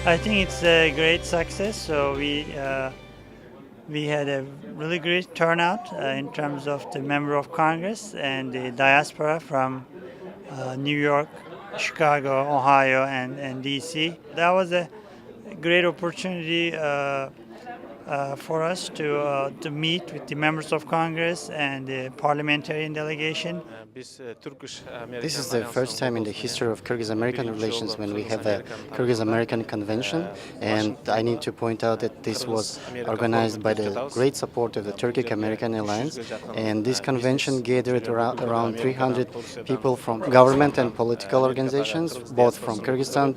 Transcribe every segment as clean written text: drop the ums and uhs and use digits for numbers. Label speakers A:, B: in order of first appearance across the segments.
A: I think it's a great success. So we had a really great turnout in terms of the member of Congress and the diaspora from New York, Chicago, Ohio, and DC. That was a great opportunity for us to meet with the members of Congress and the parliamentarian delegation.
B: This is the first time in the history of Kyrgyz-American relations when we have a Kyrgyz-American convention, and I need to point out that this was organized by the great support of the Turkic-American Alliance, and this convention gathered around 300 people from government and political organizations, both from Kyrgyzstan,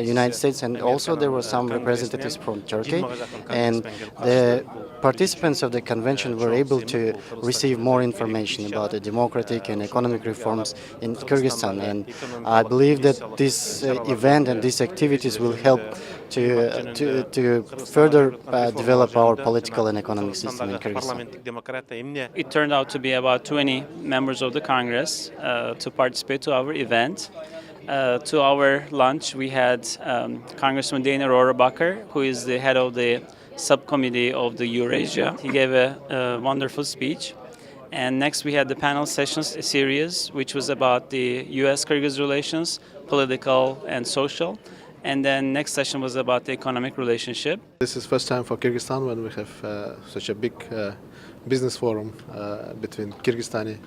B: United States, and also there were some representatives from Turkey, and the participants of the convention were able to receive more information about the democratic and economic reforms in Kyrgyzstan, and I believe that this event and these activities will help to further develop our political and economic system in Kyrgyzstan.
C: It turned out to be about 20 members of the Congress to participate to our event. To our lunch, we had Congressman Dana Rohrabacher, who is the head of the subcommittee of the Eurasia. He gave a wonderful speech. And next we had the panel sessions series, which was about the U.S.-Kyrgyz relations, political and social. And then next session was about the economic relationship.
D: This is first time for Kyrgyzstan when we have such a big business forum between Kyrgyzstani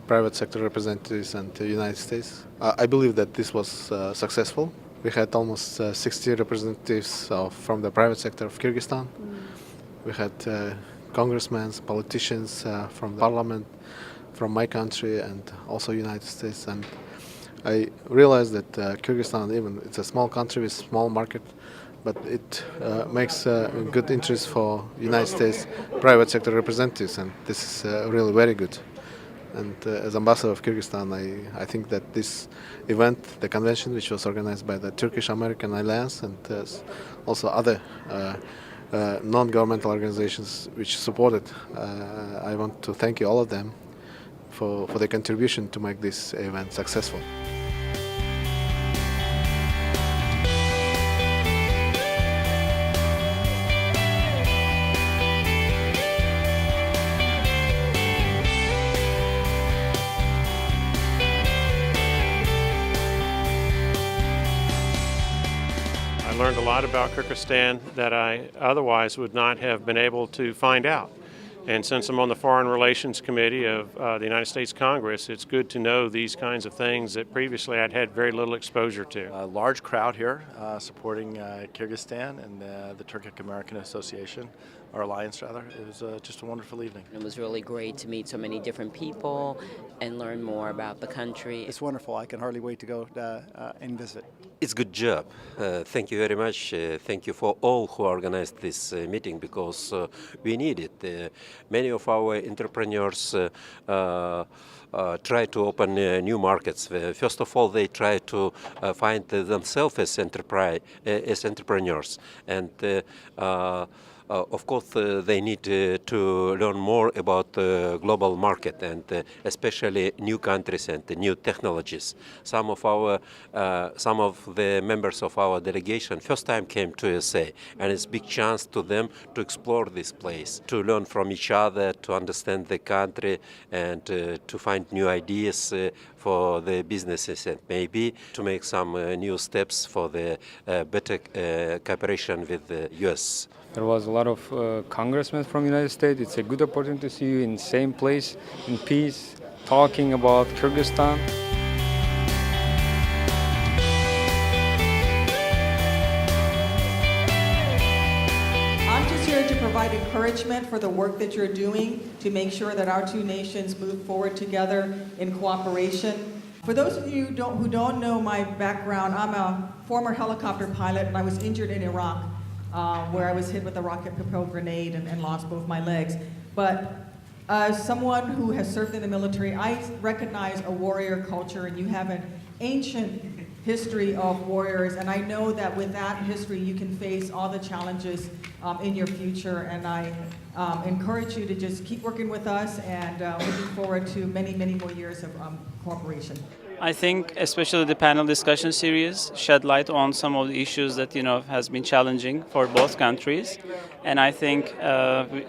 D: private sector representatives and the United States. I believe that this was successful. We had almost 60 representatives from the private sector of Kyrgyzstan. We had congressmen, politicians from the parliament, from my country and also United States. And I realized that Kyrgyzstan, even it's a small country with small market, but it makes a good interest for United States private sector representatives, and this is really very good. And as ambassador of Kyrgyzstan, I think that this event, the convention, which was organized by the Turkish-American Alliance and also other non-governmental organizations which supported, I want to thank you all of them for their contribution to make this event successful.
E: I learned a lot about Kyrgyzstan that I otherwise would not have been able to find out. And since I'm on the Foreign Relations Committee of the United States Congress, it's good to know these kinds of things that previously I'd had very little exposure to.
F: A large crowd here supporting Kyrgyzstan and the Turkic American Association, or Alliance rather. It was just a wonderful evening.
G: It was really great to meet so many different people and learn more about the country.
H: It's wonderful. I can hardly wait to go and visit.
I: It's a good job. Thank you very much. Thank you for all who organized this meeting, because we need it. Many of our entrepreneurs try to open new markets. First of all, they try to find themselves as entrepreneurs, and of course, they need to learn more about the global market and especially new countries and new technologies. Some of the members of our delegation first time came to USA, and it's a big chance to them to explore this place, to learn from each other, to understand the country, and to find new ideas for the businesses, and maybe to make some new steps for the better cooperation with the U.S.
J: There was a lot of congressmen from the United States. It's a good opportunity to see you in the same place, in peace, talking about Kyrgyzstan.
K: I'm just here to provide encouragement for the work that you're doing to make sure that our two nations move forward together in cooperation. For those of you who don't know my background, I'm a former helicopter pilot, and I was injured in Iraq, where I was hit with a rocket-propelled grenade and lost both my legs. But as someone who has served in the military, I recognize a warrior culture, and you have an ancient history of warriors, and I know that with that history you can face all the challenges in your future, and I encourage you to just keep working with us, and looking forward to many, many more years of cooperation.
C: I think especially the panel discussion series shed light on some of the issues that has been challenging for both countries, and I think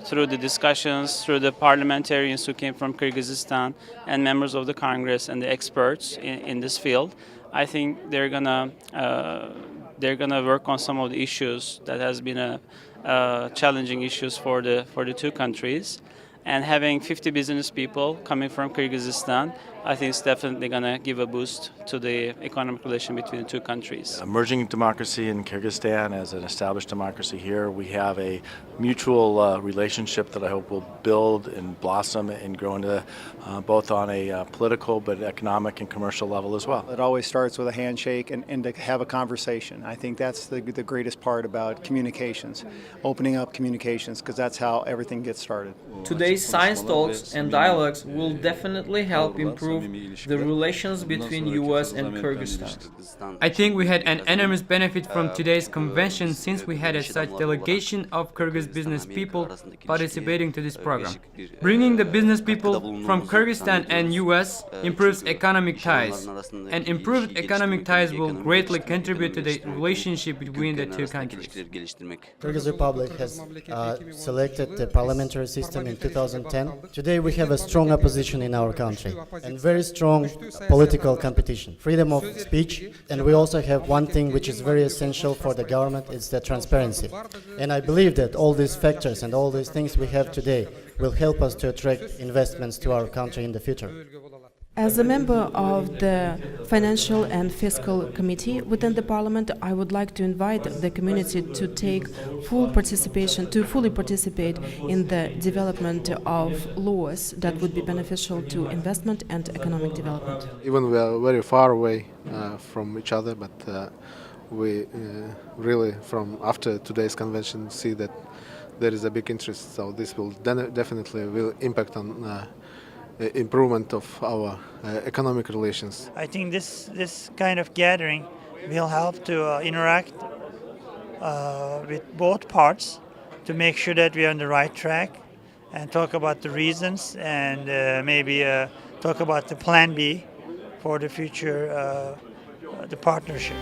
C: through the discussions, through the parliamentarians who came from Kyrgyzstan and members of the Congress and the experts in this field, I think they're gonna work on some of the issues that has been challenging issues for the two countries. And having 50 business people coming from Kyrgyzstan, I think it's definitely going to give a boost to the economic relation between the two countries.
F: Emerging democracy in Kyrgyzstan as an established democracy here, we have a mutual relationship that I hope will build and blossom and grow into both on a political but economic and commercial level as well.
H: It always starts with a handshake and to have a conversation. I think that's the greatest part about communications, opening up communications, because that's how everything gets started.
L: Today's science talks and dialogues will definitely help improve the relations between US and Kyrgyzstan.
M: I think we had an enormous benefit from today's convention since we had a such delegation of Kyrgyz business people participating to this program. Bringing the business people from Kyrgyzstan and US improves economic ties, and improved economic ties will greatly contribute to the relationship between the two countries.
B: Kyrgyz Republic has selected the parliamentary system in 2010. Today we have a strong opposition in our country and very strong political competition, freedom of speech, and we also have one thing which is very essential for the government, it's the transparency. And I believe that all these factors and all these things we have today will help us to attract investments to our country in the future.
N: As a member of the Financial and Fiscal Committee within the Parliament, I would like to invite the community to take fully participate in the development of laws that would be beneficial to investment and economic development.
D: Even we are very far away from each other, but we really, from after today's convention, see that there is a big interest. So this will definitely impact on improvement of our economic relations.
A: I think this kind of gathering will help to interact with both parts to make sure that we are on the right track and talk about the reasons and maybe talk about the plan B for the future, the partnership.